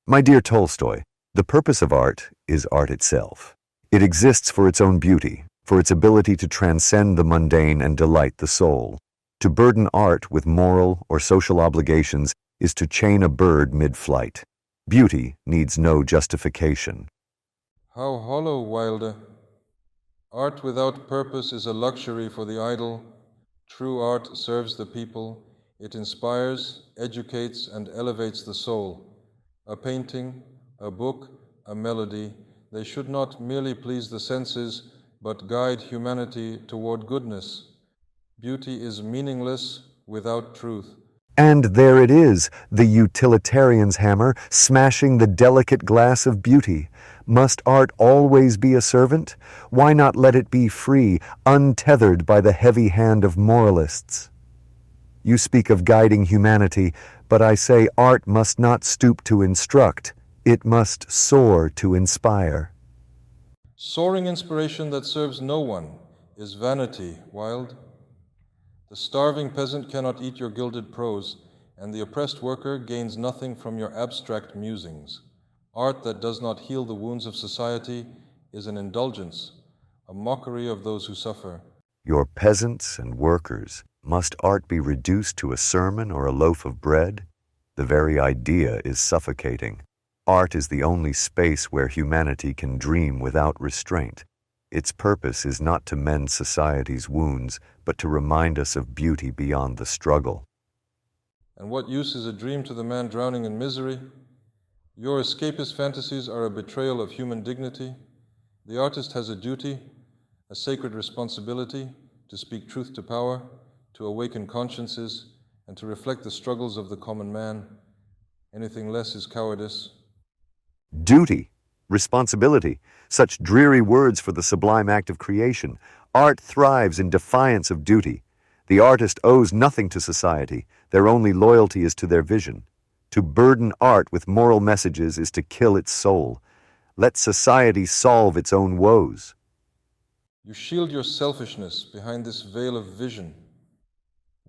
My dear Tolstoy, the purpose of art is art itself. It exists for its own beauty, for its ability to transcend the mundane and delight the soul. To burden art with moral or social obligations is to chain a bird mid-flight. Beauty needs no justification. How hollow, Wilde. Art without purpose is a luxury for the idle. True art serves the people. It inspires, educates, and elevates the soul. A painting, a book, a melody, they should not merely please the senses, but guide humanity toward goodness. Beauty is meaningless without truth. And there it is, the utilitarian's hammer, smashing the delicate glass of beauty. Must art always be a servant? Why not let it be free, untethered by the heavy hand of moralists? You speak of guiding humanity, but I say art must not stoop to instruct. It must soar to inspire. Soaring inspiration that serves no one is vanity, Wilde. The starving peasant cannot eat your gilded prose, and the oppressed worker gains nothing from your abstract musings. Art that does not heal the wounds of society is an indulgence, a mockery of those who suffer. Your peasants and workers, must art be reduced to a sermon or a loaf of bread? The very idea is suffocating. Art is the only space where humanity can dream without restraint. Its purpose is not to mend society's wounds, but to remind us of beauty beyond the struggle. And what use is a dream to the man drowning in misery? Your escapist fantasies are a betrayal of human dignity. The artist has a duty, a sacred responsibility, to speak truth to power, to awaken consciences, and to reflect the struggles of the common man. Anything less is cowardice. Duty, responsibility, such dreary words for the sublime act of creation. Art thrives in defiance of duty. The artist owes nothing to society. Their only loyalty is to their vision. To burden art with moral messages is to kill its soul. Let society solve its own woes. You shield your selfishness behind this veil of vision.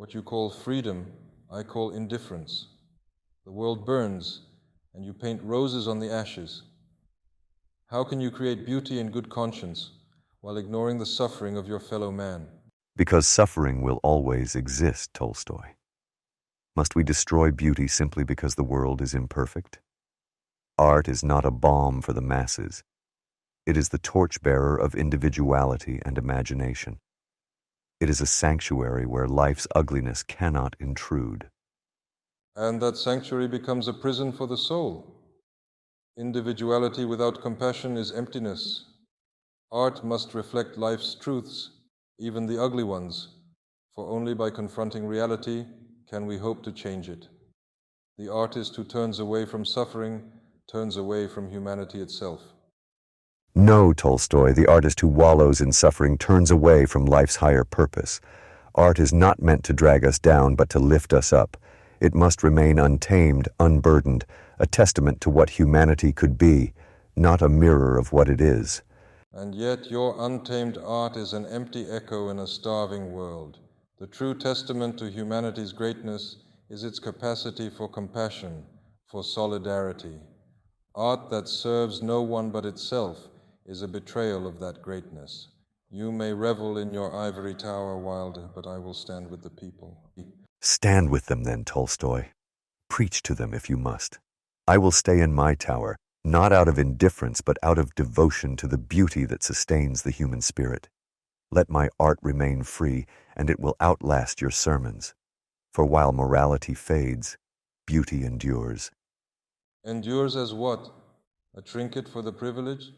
What you call freedom, I call indifference. The world burns, and you paint roses on the ashes. How can you create beauty and good conscience while ignoring the suffering of your fellow man? Because suffering will always exist, Tolstoy. Must we destroy beauty simply because the world is imperfect? Art is not a balm for the masses. It is the torchbearer of individuality and imagination. It is a sanctuary where life's ugliness cannot intrude. And that sanctuary becomes a prison for the soul. Individuality without compassion is emptiness. Art must reflect life's truths, even the ugly ones, for only by confronting reality can we hope to change it. The artist who turns away from suffering turns away from humanity itself. No, Tolstoy, the artist who wallows in suffering turns away from life's higher purpose. Art is not meant to drag us down, but to lift us up. It must remain untamed, unburdened, a testament to what humanity could be, not a mirror of what it is. And yet your untamed art is an empty echo in a starving world. The true testament to humanity's greatness is its capacity for compassion, for solidarity. Art that serves no one but itself is a betrayal of that greatness. You may revel in your ivory tower, Wilde, but I will stand with the people. Stand with them then, Tolstoy. Preach to them if you must. I will stay in my tower, not out of indifference, but out of devotion to the beauty that sustains the human spirit. Let my art remain free, and it will outlast your sermons. For while morality fades, beauty endures. Endures as what? A trinket for the privileged?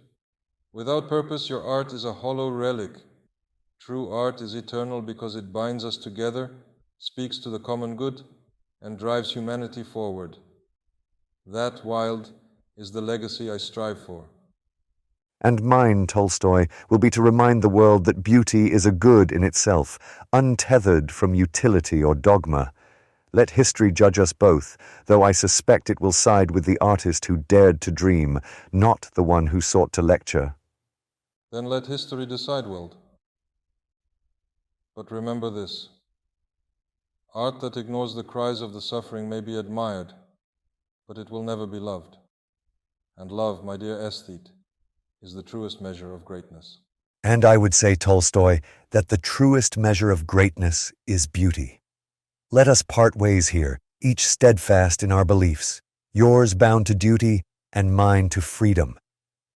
Without purpose, your art is a hollow relic. True art is eternal because it binds us together, speaks to the common good, and drives humanity forward. That, Wilde, is the legacy I strive for. And mine, Tolstoy, will be to remind the world that beauty is a good in itself, untethered from utility or dogma. Let history judge us both, though I suspect it will side with the artist who dared to dream, not the one who sought to lecture. Then let history decide, Wilde. But remember this. Art that ignores the cries of the suffering may be admired, but it will never be loved. And love, my dear aesthete, is the truest measure of greatness. And I would say, Tolstoy, that the truest measure of greatness is beauty. Let us part ways here, each steadfast in our beliefs, yours bound to duty and mine to freedom,